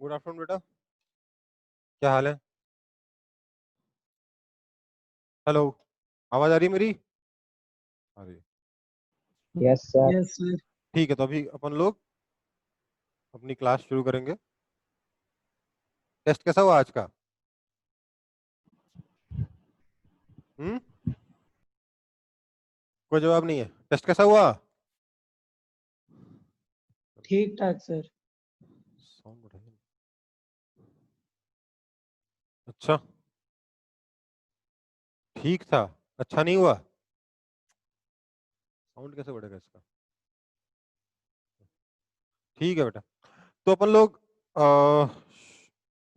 Good afternoon बेटा, क्या हाल है? हेलो, आवाज आ रही है मेरी? आ रही है। Yes sir. Yes sir. ठीक है, तो अभी अपन लोग अपनी क्लास शुरू करेंगे। टेस्ट कैसा हुआ आज का? हम्म, कोई जवाब नहीं है। टेस्ट कैसा हुआ? ठीक ठाक सर। साउंड बढ़ाइए। अच्छा, ठीक था। अच्छा नहीं हुआ? साउंड कैसे बढ़ेगा इसका? ठीक है बेटा, तो अपन लोग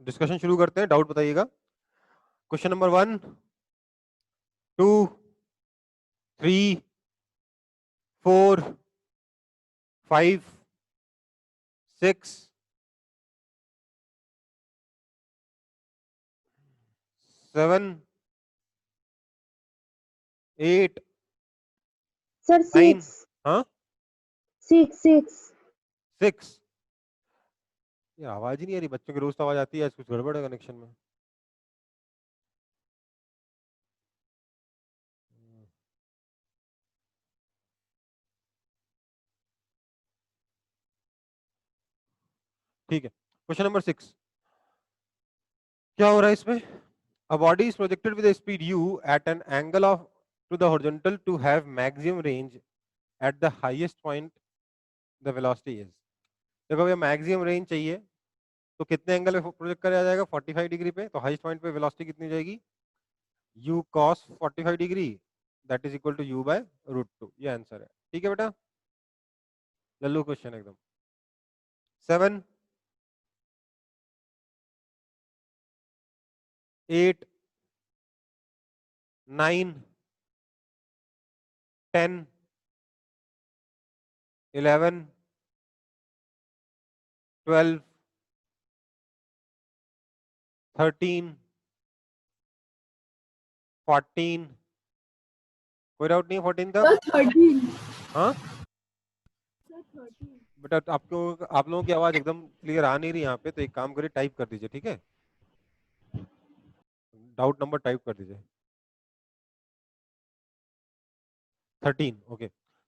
डिस्कशन शुरू करते हैं। डाउट बताइएगा। क्वेश्चन नंबर 1, 2, 3, 4, 5, 6, 7, 8, सर 9, 6 हाँ 6 6। ये आवाज ही नहीं आ रही। बच्चों की रोज तो आवाज आती है, आज कुछ गड़बड़ है कनेक्शन में। ठीक है, क्वेश्चन नंबर 6 क्या हो रहा है इसमें? A body is projected with a speed u at an angle of to the horizontal to have maximum range at the highest point the velocity is। देखो भैया, मैक्सिमम रेंज चाहिए तो कितने एंगल पे प्रोजेक्ट करा जाएगा? 45 डिग्री पे। तो हाईएस्ट पॉइंट पे वेलोसिटी कितनी हो जाएगी? u cos 45 degree, that is equal to u by √2। ये आंसर है। ठीक है बेटा, लल्लू क्वेश्चन एकदम। 7, 8, 9, 10, 11, 12, 13, 14। कोई डाउट नहीं है 14 तक? 13 हाँ सर 13 बेटा, आपको आप लोगों की आवाज एकदम क्लियर आ नहीं रही यहाँ पे, तो एक काम करिए, टाइप कर दीजिए। ठीक है, डाउट नंबर टाइप कर दीजिए। 13, okay.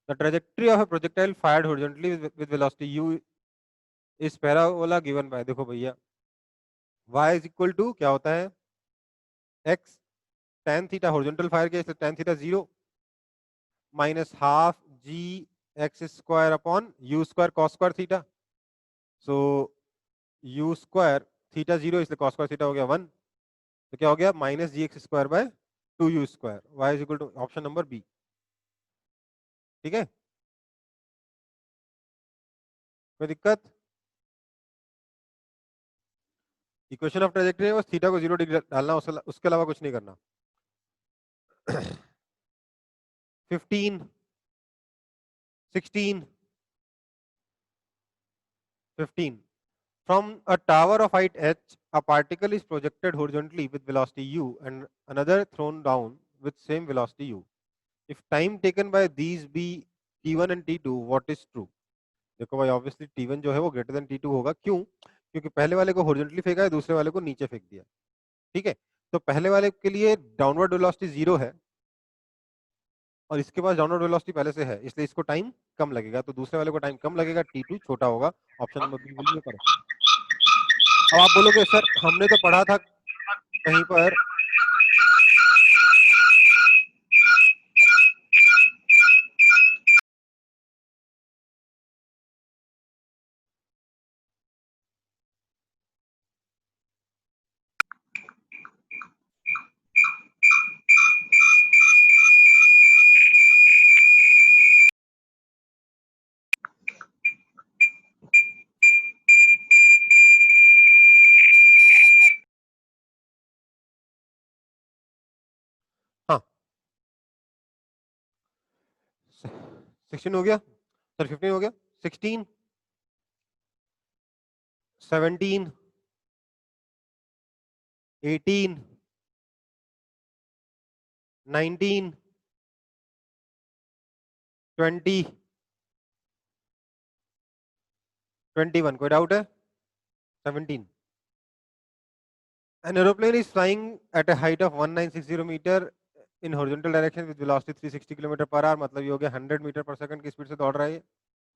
The trajectory of a projectile fired horizontally with velocity u is parabola given by, देखो भैया, y इज इक्वल टू क्या होता है? x tan theta, horizontal fire के, इसलिए tan theta 0 minus half g x square upon u square cos square theta. So u square theta 0, इसलिए cos square theta हो गया 1। तो क्या हो गया? Minus g x square by 2u square. y is equal to option number B. ठीक है, कोई दिक्कत? इक्वेशन ऑफ ट्रेजेक्टरी में बस थीटा को 0 डिग्री डालना, उसके अलावा कुछ नहीं करना। 15, 16, 15। From a tower of height h, a particle is projected horizontally with velocity u and another thrown down with same velocity u. If time taken by these be t1 and t2, what is true? देखो भाई, obviously t1 जो है वो greater than t2 होगा। क्यों? क्योंकि पहले वाले को हॉरिजॉन्टली फेंका है, दूसरे वाले को नीचे फेंक दिया। ठीक है, तो पहले वाले के लिए डाउनवर्ड वेलोसिटी 0 है और इसके पास डाउनवर्ड वेलोसिटी पहले से है, इसलिए इसको टाइम कम लगेगा। तो दूसरे वाले को टाइम कम लगेगा, t2 छोटा होगा। ऑप्शन नंबर बी बोलिए करेक्ट। अब आप बोलोगे सर हमने तो पढ़ा था कहीं पर हाँ 16 हो गया सर, 15 हो गया, 16, 17, 18, 19, 20, 21। कोई डाउट है? 17. An aeroplane is flying at a height of 1960 meter in horizontal direction with velocity 360 km per hour. मतलब ये हो गया 100 मीटर पर सेकंड की स्पीड से दौड़ रहा है,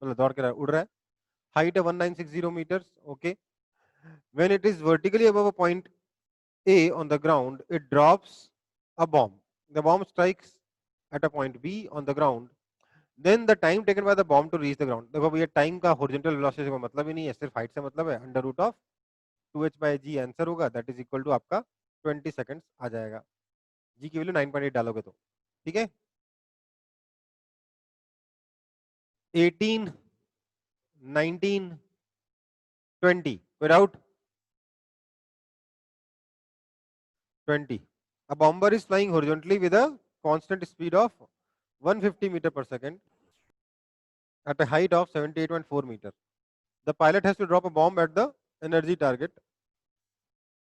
मतलब दौड़ के उड़ रहा है. Height है 1960 meters. Okay. When it is vertically above a point A on the ground, it drops a bomb. The bomb strikes at a point B on the ground. Then the time taken by the bomb to reach the ground. देखो भैया time का horizontal velocity से कोई मतलब ही नहीं है, सिर्फ height से मतलब है. Under root of 2h/g answer होगा, दैट इज इक्वल टू आपका 20 सेकंड्स आ जाएगा. जी की वैल्यू 9.8 डालोगे तो ठीक है. 18, 19, 20. कोई doubt? 20. A bomber is flying horizontally with a constant speed of 150 meter per second at a height of 78.4 meter. The pilot has to drop a bomb at the energy target.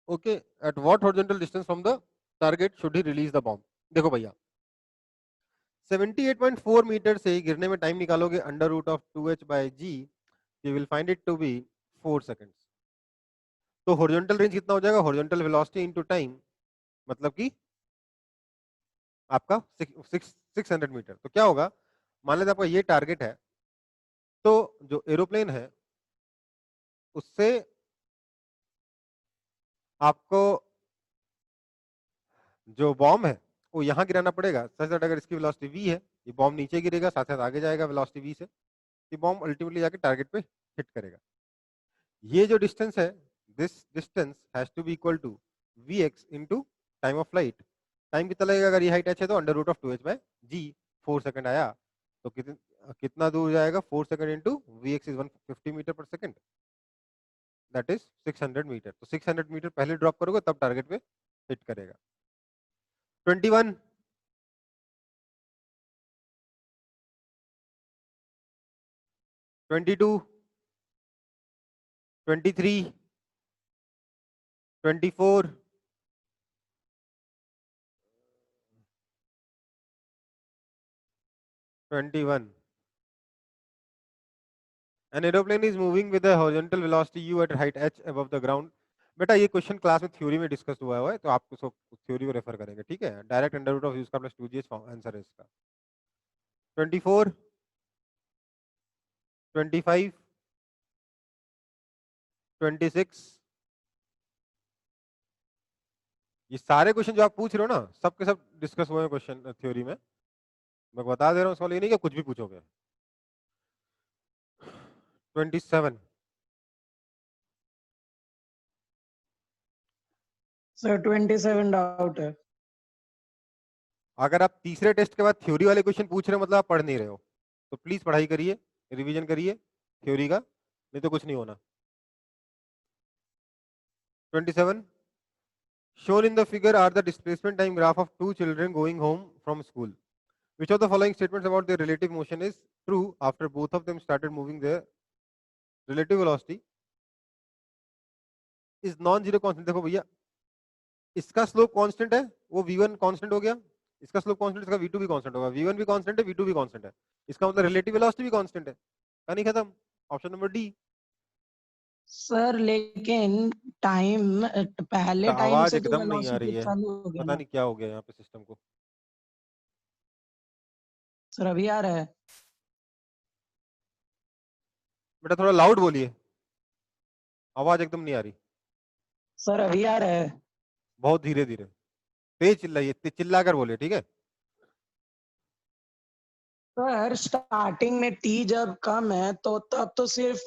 Okay, at what horizontal distance from the target should he release the bomb? देखो भैया 78.4 metre से गिरने में time निकालोगे under root of 2h/g, you will find it to be 4 seconds. तो horizontal range कितना हो जाएगा? हॉरिजॉन्टल वेलोसिटी इनटू टाइम, मतलब कि आपका 600 मीटर. तो क्या होगा, मान लेते आपका ये टारगेट है, तो जो एरोप्लेन है उससे आपको जो बॉम्ब है वो यहां गिराना पड़ेगा. सच दैट अगर इसकी वेलोसिटी v है, ये बॉम्ब नीचे गिरेगा, साथ साथ आगे जाएगा वेलोसिटी v से, ये बॉम्ब अल्टीमेटली जाके टारगेट पे हिट करेगा. ये जो डिस्टेंस है, this distance has to be equal to vx into time of flight. Time कितना लगेगा अगर ये हाइट h है तो under root of 2h/g. 4 second आया, तो कितना दूर जाएगा? 4 second into vx is 150 meter पर सेकंड, दैट इज 600 मीटर. तो 600 मीटर पहले ड्रॉप करोगे तब टारगेट पे हिट करेगा. 21, 22, 23, 24, 21. An aeroplane is moving with a horizontal velocity u at height h above the ground. बेटा ये क्वेश्चन क्लास में थ्योरी में डिस्कस हुआ है, तो आप उसको थ्योरी को रेफर करेंगे. ठीक है, direct under root of u का प्लस 2g आंसर है इसका. 24, 25, 26. ये सारे क्वेश्चन जो आप पूछ रहे हो ना, सब के सब डिस्कस हुए हैं क्वेश्चन थ्योरी में. मैं बता दे रहा हूँ, सवाल ये नहीं कि कुछ भी पूछोगे. 27. सर 27 डाउट है. अगर आप तीसरे टेस्ट के बाद थ्योरी वाले क्वेश्चन पूछ रहे हो मतलब आप पढ़ नहीं रहे हो, तो प्लीज पढ़ाई करिए, रिवीजन करिए थ्योरी का, नहीं तो कुछ नहीं होना. 27. Shown in the figure are the displacement time graph of two children going home from school. Which of the following statements about their relative motion is true after both of them started moving their relative velocity is non-zero constant? देखो भैया इसका slope constant है, वो v1 constant हो गया, इसका slope constant, इसका v2 भी कांस्टेंट होगा. v1 भी कांस्टेंट है, v2 भी कांस्टेंट है, इसका मतलब रिलेटिव वेलोसिटी भी कांस्टेंट है. कहानी खत्म. Option number D. सर लेकिन टाइम पहले टाइम आवाज से तो एकदम नहीं आ रही वेलोसिटी है, चालू हो गया पता ना. नहीं क्या हो गया यहाँ पे सिस्टम को. सर अभी आ रहा है. बेटा थोड़ा लाउड बोलिए, आवाज एकदम नहीं आ रही. सर अभी आ रहा है. बहुत धीरे धीरे, तेज चिल्लाइए, चिल्ला कर बोलिए. ठीक है. सर स्टार्टिंग में टी जब कम है तो तब तो सिर्फ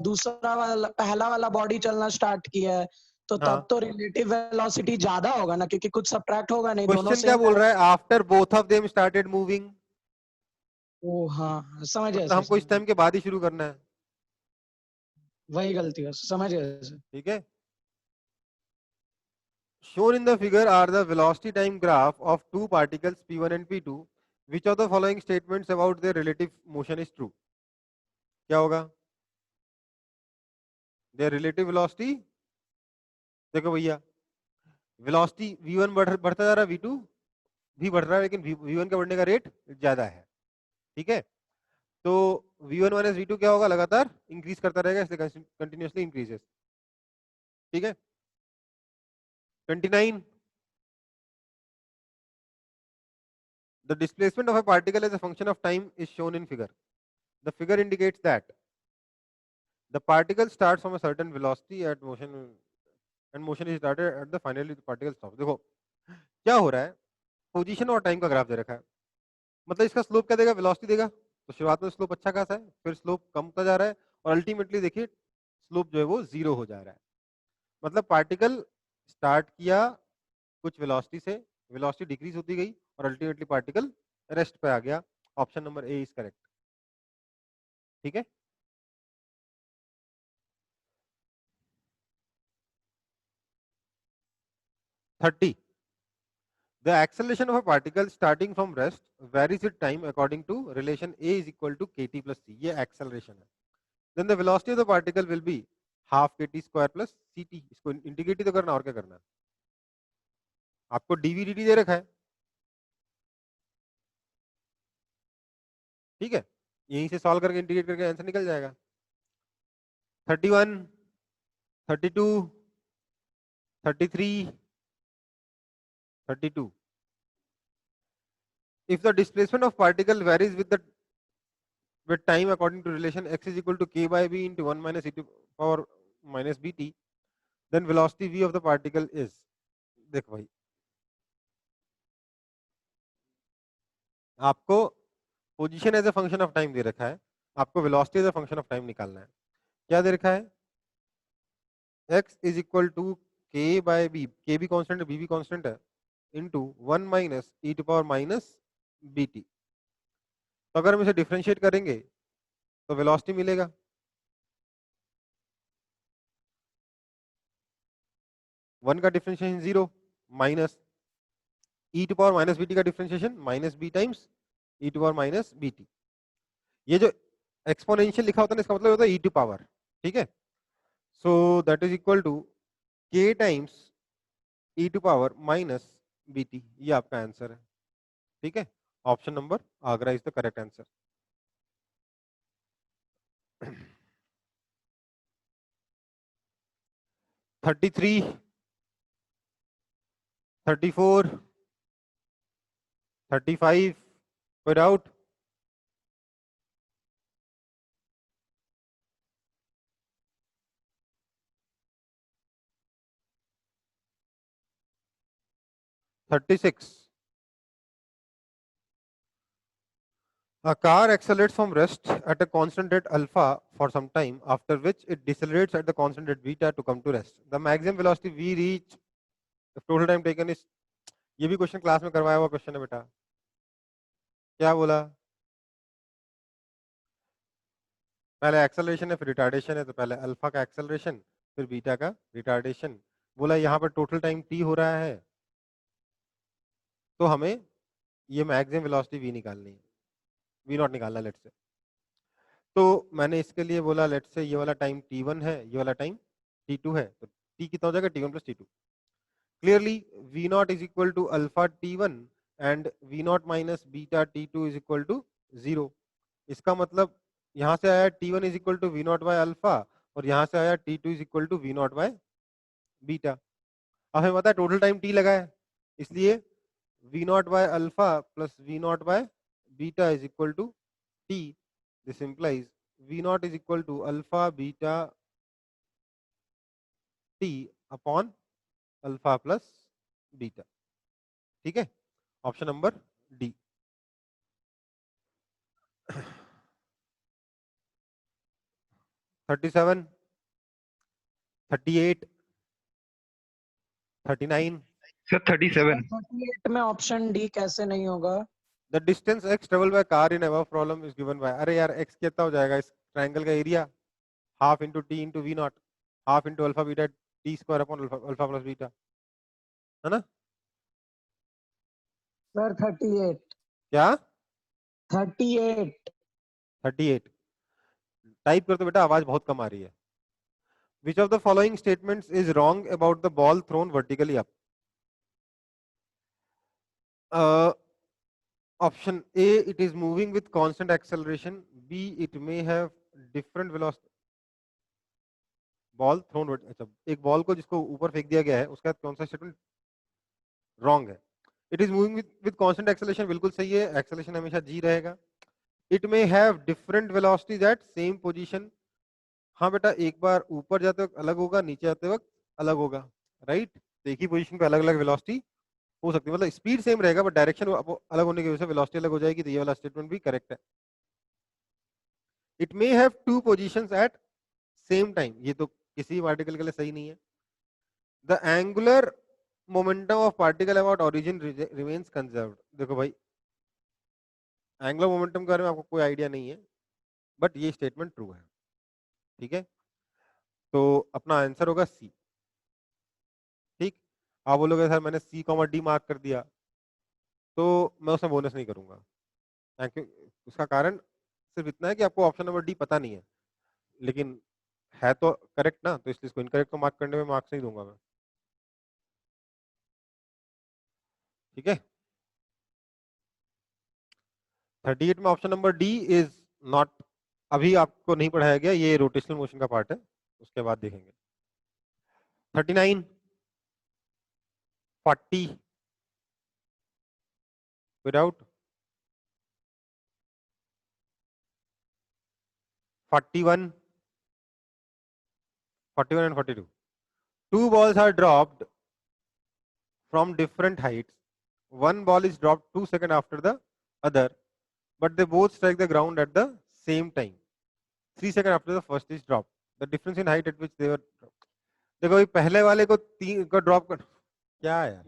दूसरा वाला पहला वाला बॉडी चलना स्टार्ट किया है, तो हाँ. तब तो रिलेटिव वेलोसिटी ज्यादा होगा ना, क्योंकि कुछ सब्ट्रैक्ट होगा नहीं, दोनों क्वेश्चन क्या सेम. बोल रहा है? After both of them started moving. ओ हाँ समझ गया मतलब सर, हमको इस टाइम के बाद ही शुरू करना है. वही गलती है, समझ गया सर. ठीक है. Shown in the figure are the velocity time graph of two particles p1 and p2. Which of the following statements about their relative motion is true? क्या होगा? Their relative velocity, देखो भैया वेलोसिटी v1 बढ़ता जा रहा है, v2 भी बढ़ रहा है, लेकिन v1 का बढ़ने का रेट ज्यादा है. ठीक है, तो v1 माइनस v2 क्या होगा? लगातार इंक्रीज करता रहेगा, इसलिए कंटिन्यूअसली इंक्रीजेस. ठीक है। 29, the displacement of a particle as a function of time is shown in figure. The figure indicates that the particle starts from a certain velocity at motion and motion is started at the finally the particle stops. देखो क्या हो रहा है, position और time का graph दे रखा है, मतलब इसका स्लोप क्या देगा, वेलोसिटी देगा। तो शुरुआत में स्लोप अच्छा खासा है, फिर स्लोप कम होता जा रहा है और अल्टीमेटली देखिए स्लोप जो है वो 0 हो जा रहा है। मतलब पार्टिकल स्टार्ट किया कुछ वेलोसिटी से, वेलोसिटी डिक्रीज होती गई और अल्टीमेटली पार्टिकल रेस्ट पे आ गया। Option number A is correct. ठीक है। Thirty, the acceleration of a particle starting from rest varies with time according to relation a is equal to kt plus c. ये acceleration है। Then the velocity of the particle will be half kt square plus ct. इसको integrate ही तो करना, और क्या करना है। आपको dv dt दे रखा है, ठीक है, यहीं से सॉल्व करके इंटीग्रेट करके आंसर निकल जाएगा। 31, 32, 33, 32. If the displacement of particle varies with time according to relation x is equal to k by b into 1 minus e to power minus bt, then velocity v of the particle is, देख भाई आपको position as a function of time दे रखा है, आपको velocity as a function of time निकालना है। क्या दे रखा है, x is equal to k by b, k भी कांस्टेंट है b भी कांस्टेंट है, into 1 minus e to power minus bt। तो अगर हम इसे डिफरेंशिएट करेंगे तो वेलोसिटी मिलेगा, वन का differentiation 0 minus e to power minus bt का differentiation minus b times e to power minus bt। ये जो एक्सपोनेंशियल लिखा होता है ना, इसका मतलब होता है e टू पावर, ठीक है। So that is equal to k times e to power minus bt, ये आपका आंसर है। ठीक है, ऑप्शन नंबर आगरा is the correct answer. Thirty three, 34, 35, कोई doubt? Thirty six, a car accelerates from rest at a constant rate alpha for some time, after which it decelerates at the constant rate beta to come to rest. The maximum velocity v reach if total time taken is, ये भी question class में करवाया हुआ question है बेटा। क्या बोला, पहले एक्सेलरेशन है फिर रिटार्डेशन है, तो पहले अल्फा का एक्सेलरेशन फिर बीटा का रिटार्डेशन। बोला यहाँ पर टोटल टाइम टी हो रहा है, तो हमें ये मैक्सिमम वेलोसिटी वी निकालनी है, वी नॉट निकालना लेट से। तो मैंने इसके लिए बोला लेट से ये वाला टाइम t1 है, ये वाला टाइम t2 है, तो t कितना हो जाएगा, t1 plus t2। Clearly v not is equal to alpha t1 and v not minus beta t2 is equal to 0। इसका मतलब यहाँ से आया t1 is equal to V not by alpha और यहाँ से आया t2 is equal to V not by beta. अब हमें पता है टोटल टाइम t लगा है, इसलिए V not by alpha plus V not by beta is equal to t। This implies V not is equal to alpha beta t upon alpha plus beta. ठीक है, option number D. 37, 38, 39, sir 37। 38 में option D कैसे नहीं होगा? The distance x travel by car in above problem is given by, अरे यार x कितना हो जाएगा, इस ट्रायंगल का area half into T into V not, half into alpha beta T square upon alpha plus beta, है ना। Sir 38। क्या 38? 38 टाइप कर, तो बेटा आवाज बहुत कम आ रही है। Which of the following statements is wrong about the ball thrown vertically up? Option A, it is moving with constant acceleration, B it may have different velocity, ball thrown, अच्छा एक बॉल को जिसको ऊपर फेंक दिया गया है उसका कौन सा स्टेटमेंट रॉन्ग है? It is moving with constant acceleration, बिल्कुल सही है, एक्सेलरेशन हमेशा जी रहेगा। It may have different velocities at same position, हाँ बेटा एक बार ऊपर जाते वक्त अलग होगा, नीचे आते वक्त अलग होगा, राइट। तो एक ही पोजीशन पे अलग अलग वेलोसिटी हो सकती है, मतलब स्पीड सेम रहेगा बट डायरेक्शन अलग होने की वजह से वेलोसिटी अलग हो जाएगी, तो ये वाला स्टेटमेंट भी करेक्ट है। It may have two positions at same time, ये तो किसी पार्टिकल के लिए सही नहीं है। The angular momentum of particle about origin remains conserved, देखो भाई एंगुलर मोमेंटम के बारे में आपको कोई आइडिया नहीं है बट ये स्टेटमेंट ट्रू है, ठीक है। तो अपना आंसर होगा सी, ठीक। आप बोलोगे सर मैंने सी कॉमा डी मार्क कर दिया, तो मैं उसमें बोनस नहीं करूंगा। Thank you. उसका कारण सिर्फ इतना है कि आपको ऑप्शन नंबर डी पता नहीं है, लेकिन है तो करेक्ट ना, तो इसलिए इसको इनकरेक्ट को मार्क करने में मार्क्स नहीं दूंगा मैं, ठीक है। 38 में option number D is not, अभी आपको नहीं पढ़ाया गया, ये रोटेशनल मोशन का पार्ट है, उसके बाद देखेंगे। 39, 40 without, 41, 41 and 42. Two balls are dropped from different heights. One ball is dropped 2 seconds after the other, but they both strike the ground at the same time. 3 seconds after the first is dropped. The difference in height at which they were dropped. देखो भाई पहले वाले को तीन को drop कर, क्या है यार,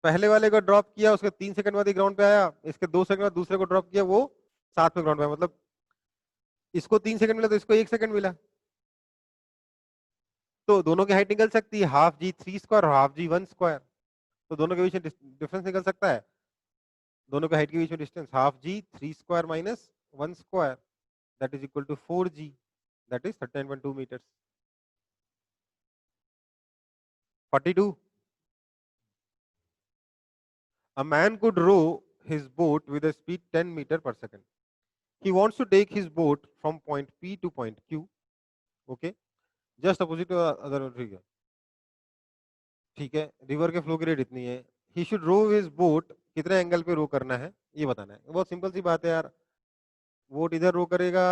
पहले वाले को ड्रॉप किया उसके 3 सेकंड बाद ही ग्राउंड पे आया, इसके 2 सेकंड बाद दूसरे को ड्रॉप किया वो साथ में ग्राउंड पे आया, मतलब इसको 3 सेकंड मिला तो इसको 1 सेकंड मिला, तो दोनों की हाइट निकल सकती है हाफ जी 3 स्क्वायर और हाफ जी 1 स्क्वायर, तो दोनों के बीच में डिफरेंस निकल सकता है, दोनों के हाइट के बीच में distance half g 3 square minus 1 square, that is equal to 4g, that is 39.2 meters. 42, a man could row his boat with a speed 10 meter per second. He wants to take his boat from point P to point Q, okay, just opposite to the other river, ठीक है, river के flow की rate इतनी है, he should row his boat, कितने angle पे row करना है ये बताना है, बहुत सिंपल सी बात है यार, बोट इधर रो करेगा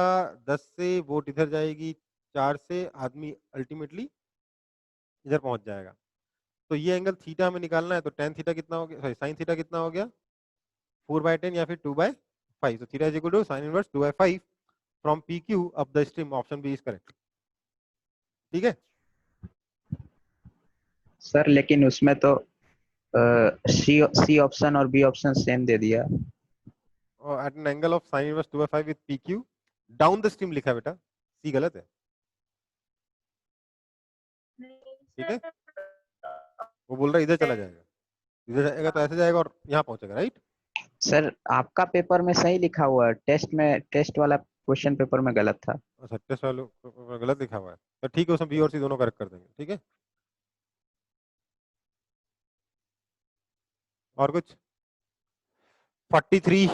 10 से, बोट इधर जाएगी 4 से, आदमी अल्टीमेटली इधर पहुंच जाएगा। तो ये एंगल थीटा हमें निकालना है, तो टेन थीटा कितना हो गया, सॉरी साइन थीटा कितना हो गया 4/10 या फिर 2/5, तो theta is equal to sine inverse 2/5 from P Q up the stream, option B is correct, ठीक है। सर लेकिन उसमें तो सी सी ऑप्शन और बी ऑप्शन सेम दे दिया। और at an angle of sine inverse 2/5 with P Q down the stream लिखा है बेटा, सी गलत है, ठीक है। वो बोल रहा है इधर चला जाएगा, इधर जाएगा तो ऐसे जाएगा और यहाँ पहुंचेगा, राइट। सर आपका पेपर में सही लिखा हुआ है, टेस्ट वाला क्वेश्चन पेपर में गलत था। अच्छा टेस्ट वालों को गलत लिखा हुआ है, तो ठीक है उसमें बी और सी दोनों करेक्ट कर देंगे, ठीक है। और कुछ 43,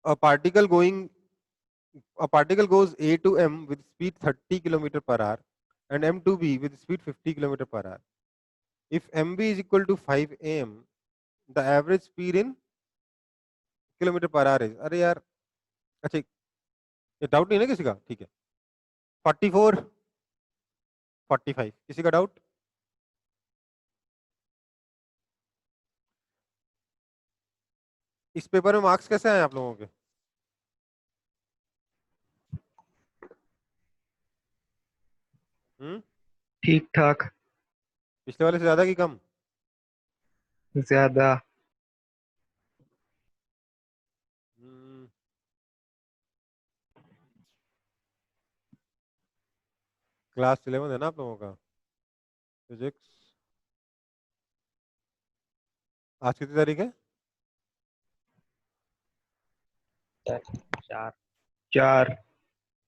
a particle going a particle goes A to M with speed 30 km per hour and M to B with speed 50 km per hour. If MB is equal to 5 am, the average speed in kilometre per hour is, अरे यार अच्छा ये doubt नहीं है ना किसी का, ठीक है। 44, 45 किसी का डाउट? इस पेपर में मार्क्स कैसे आए आप लोगों के? ठीक ठाक। पिछले वाले से ज्यादा कि कम? ज्यादा। हम्म, क्लास 11 है ना आप लोगों का, फिजिक्स। आज कितनी तारीख है? 4 4।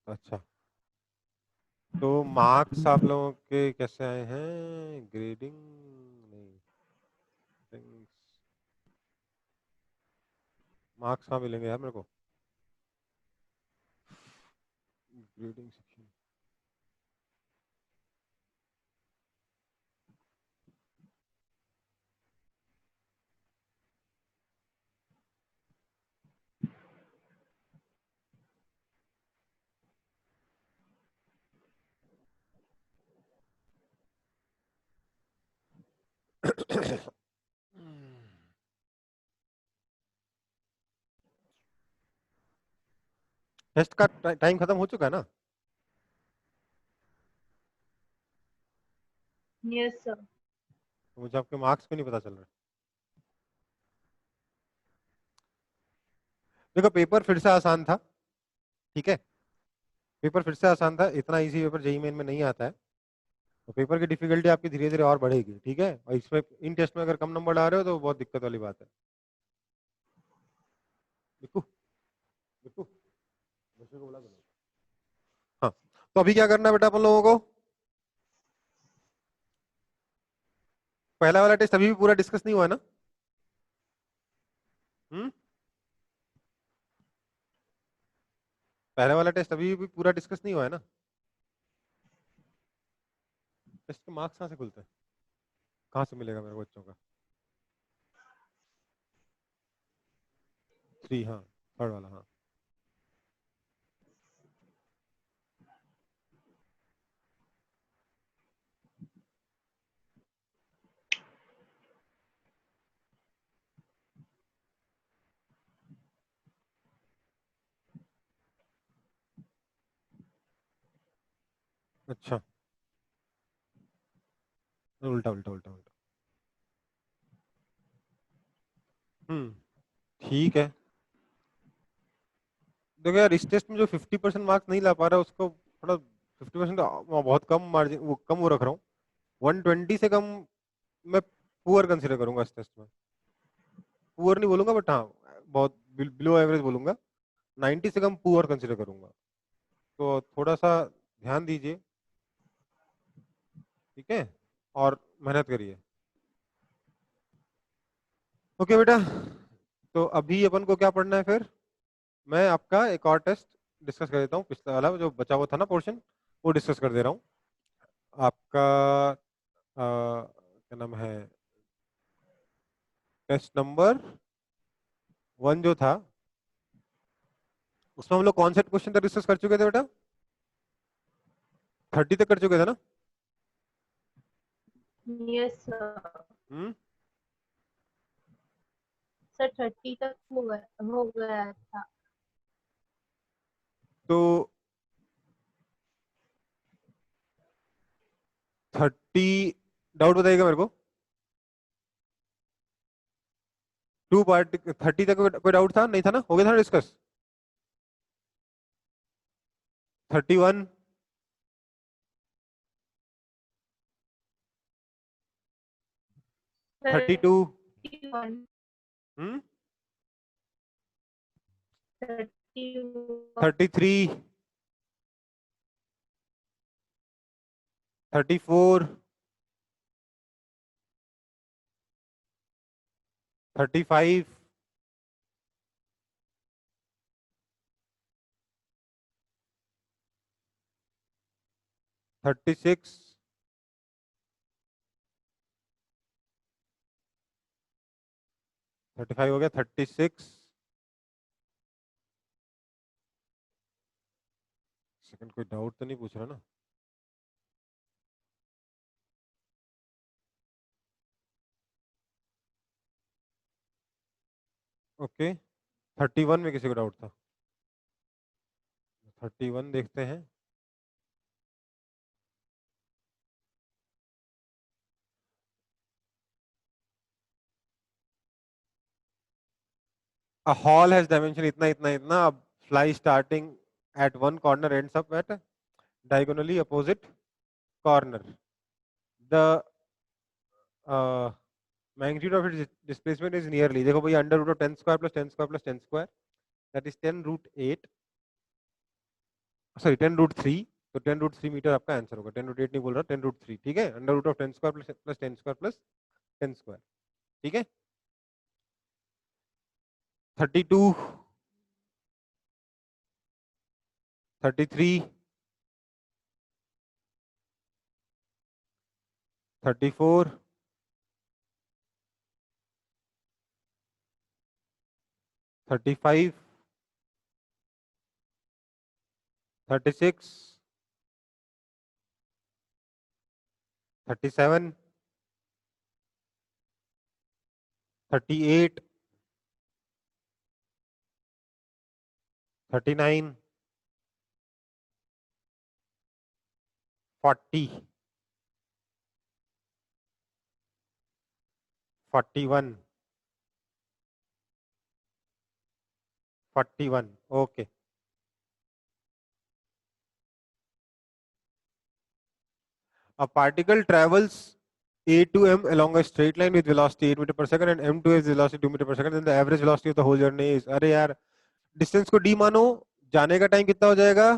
अच्छा, तो मार्क्स आप लोगों के कैसे आए हैं? ग्रेडिंग नहीं, मार्क्स कहाँ मिलेंगे यार मेरे को? Grading section. टेस्ट का टाइम खत्म हो चुका है ना? Yes, sir. तो मुझे आपके मार्क्स क्यों नहीं पता चल रहा? देखो पेपर फिर से आसान था, ठीक है, पेपर फिर से आसान था, इतना इजी पेपर जेईई मेन में नहीं आता है, तो पेपर की डिफिकल्टी आपकी धीरे धीरे और बढ़ेगी, ठीक है, और इसमें इन टेस्ट में अगर कम नंबर ला रहे हो तो बहुत दिक्कत वाली बात है। बिल्कुल बिल्कुल को बोला करो। हाँ, तो अभी क्या करना है बेटा अपन लोगों को? पहला वाला टेस्ट अभी भी पूरा डिस्कस नहीं हुआ है ना? पहला वाला टेस्ट अभी भी पूरा डिस्कस नहीं हुआ है ना? टेस्ट के मार्क्स कहाँ से खुलते हैं? कहाँ से मिलेगा मेरे बच्चों का? 3, हाँ, थर्ड वाला, हाँ। अच्छा, उल्टा उल्टा उल्टा उल्टा। ठीक है। देखो यार, इस टेस्ट में जो 50% मार्क्स नहीं ला पा रहा उसको थोड़ा 50% बहुत कम मार्जिन, वो कम वो रख रहा हूँ। 120 से कम मैं पुअर कंसिडर करूंगा इस टेस्ट में। पुअर नहीं बोलूंगा बट हाँ, बहुत बिलो एवरेज बोलूंगा। 90 से कम पुअर कंसिडर करूंगा, तो थोड़ा सा ध्यान दीजिए, ठीक है, और मेहनत करिए। ओके बेटा, तो अभी अपन को क्या पढ़ना है फिर? मैं आपका एक और टेस्ट डिस्कस कर देता हूँ, पिछला वाला जो बचा हुआ था ना पोर्शन, वो डिस्कस कर दे रहा हूँ। आपका क्या नाम है, टेस्ट नंबर 1 जो था उसमें हम लोग कौन से क्वेश्चन तक डिस्कस कर चुके थे बेटा? 30 तक कर चुके थे ना? Yes, sir. हम्म, सर 30 तक हो गया था। तो 30 डाउट बताइएगा मेरे को। 2 पार्ट 30 तक कोई डाउट था नहीं था ना? हो गया था डिस्कस? 31, 32, 31, हम्म, 31, 33, 34, 35, 36, 35 हो गया, 36, सेकंड कोई डाउट तो नहीं पूछ रहा ना? ओके, 31 में किसी को डाउट था? 31 देखते हैं। A hall has dimension इतना इतना इतना, अब fly starting at one corner ends up at diagonally opposite corner. The magnitude of its displacement is nearly, देखो भाई, under root of 10 square plus 10 square plus 10 square, that is 10 root 8, sorry 10 root 3, तो 10 root 3 metre आपका answer होगा। 10 root 8 नहीं बोल रहा, 10 root 3, ठीक है, under root of 10 square plus 10 square plus 10 square, ठीक है। 32, 33, 34, 35, 36, 37, 38, 39, 40, 41, 41. Okay. A particle travels A to M along a straight line with velocity 8 meter per second and M to S velocity 2 meter per second. Then the average velocity of the whole journey is. अरे यार distance को d मानो, जाने का time कितना हो जाएगा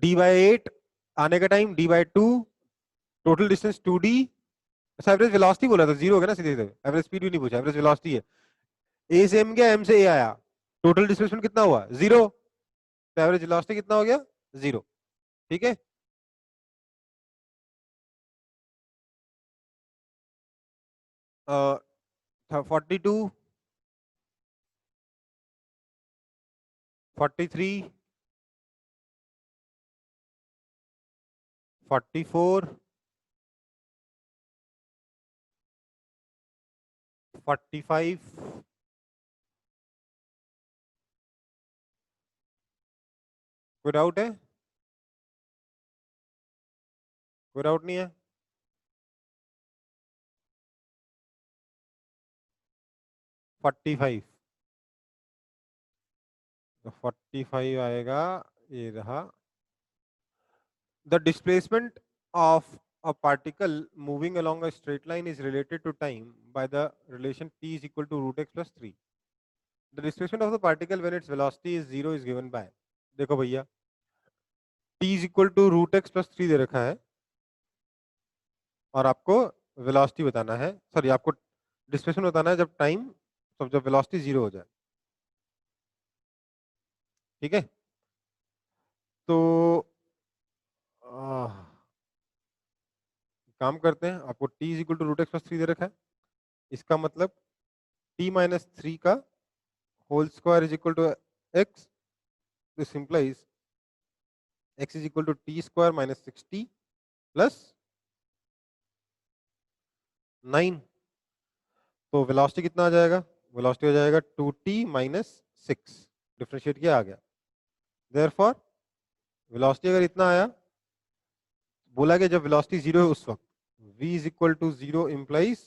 d/8, आने का time d/2, total distance 2d. अच्छा एवरेज वेलोसिटी बोला था, जीरो हो गया ना सीधे सीधे, एवरेज स्पीड भी नहीं पूछा, एवरेज वेलोसिटी है. ए से एम गया, एम से ए आया, टोटल डिस्प्लेसमेंट कितना हुआ जीरो, तो एवरेज वेलोसिटी कितना हो गया जीरो. ठीक है. uh, 42, 43, 44, 45, कोई डाउट है? कोई डाउट नहीं है? फोर्टी फाइव, तो 45 आएगा, ये रहा. The displacement of a particle moving along a straight line is related to time by the relation t is equal to root x plus 3. The displacement of the particle when its velocity is 0 is given by, देखो भैया t is equal to root x plus 3 दे रखा है और आपको velocity बताना है, sorry आपको डिस्प्लेसमेंट बताना है जब टाइम, तो जब वेलोसिटी 0 हो जाए. ठीक है. तो काम करते हैं, आपको t is equal to root x plus 3 दे रखा है, इसका मतलब t माइनस 3 का whole square is equal to x. This implies x is equal to T square minus 60 plus 9. तो वेलोसिटी कितना आ जाएगा, वेलोसिटी हो जाएगा 2t माइनस 6, डिफरेंशिएट किया आ गया. देयरफॉर वेलोसिटी अगर इतना आया, बोला कि जब वेलोसिटी 0 है उस वक्त v is equal to 0 implies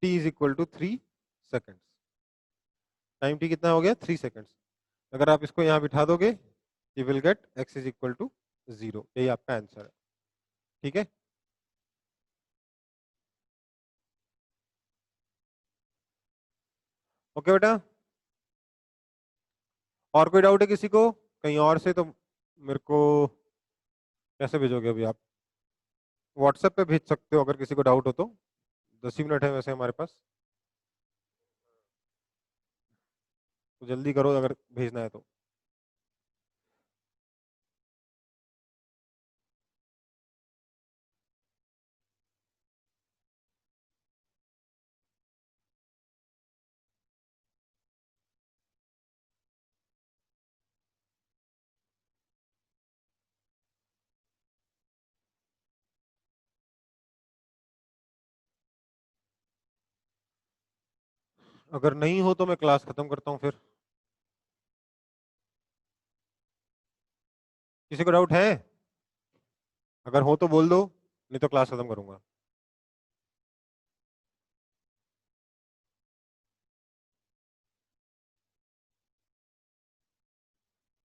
t is equal to 3 seconds. Time t कितना हो गया 3 सेकेंड्स. अगर आप इसको यहाँ बिठा दोगे you will get x is equal to 0. यही आपका आंसर है. ठीक है. ओके बेटा, और कोई डाउट है किसी को कहीं और से? तो मेरे को कैसे भेजोगे अभी आप? व्हाट्सएप पे भेज सकते हो अगर किसी को डाउट हो तो. 10 ही मिनट है वैसे हमारे पास, तो जल्दी करो अगर भेजना है तो. अगर नहीं हो तो मैं क्लास खत्म करता हूँ फिर. किसी को डाउट है? अगर हो तो बोल दो, नहीं तो क्लास खत्म करूंगा.